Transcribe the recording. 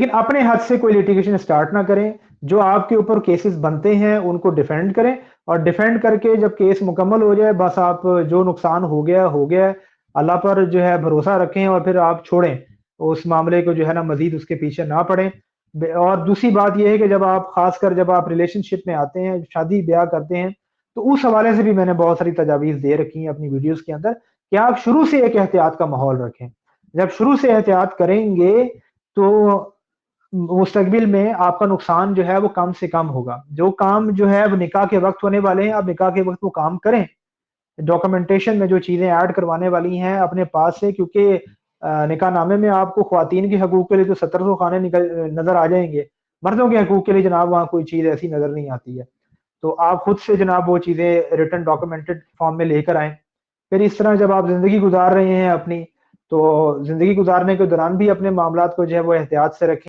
लेकिन अपने हाथ से कोई लिटिगेशन स्टार्ट ना करें। जो आपके ऊपर केसेस बनते हैं उनको डिफेंड करें, और डिफेंड करके जब केस मुकम्मल हो जाए, बस आप जो नुकसान हो गया है, अल्लाह पर जो है भरोसा रखें और फिर आप छोड़ें उस मामले को, जो है ना मजीद उसके पीछे ना पड़ें। और दूसरी बात यह है कि जब आप खासकर जब आप रिलेशनशिप में आते हैं, शादी ब्याह करते हैं, तो उस हवाले से भी मैंने बहुत सारी तजावीज़ दे रखी हैं अपनी वीडियोस के अंदर, कि आप शुरू से एक एहतियात का माहौल रखें। जब शुरू से एहतियात करेंगे तो मुस्तकबिल में आपका नुकसान जो है वो कम से कम होगा। जो काम जो है वो निकाह के वक्त होने वाले हैं, आप निकाह के वक्त वो काम करें। डॉक्यूमेंटेशन में जो चीजें ऐड करवाने वाली हैं अपने पास से, क्योंकि निकाहनामे में आपको ख्वातीन के हकूक के लिए तो 1700 खाने निकल नजर आ जाएंगे, मर्दों के हकूक के लिए जनाब वहाँ कोई चीज ऐसी नजर नहीं आती है। तो आप खुद से जनाब वो चीजें रिटर्न डॉक्यूमेंटेड फॉर्म में लेकर आए। फिर इस तरह जब आप जिंदगी गुजार रहे हैं अपनी, तो जिंदगी गुजारने के दौरान भी अपने मामलात को जो है वो एहतियात से रखें।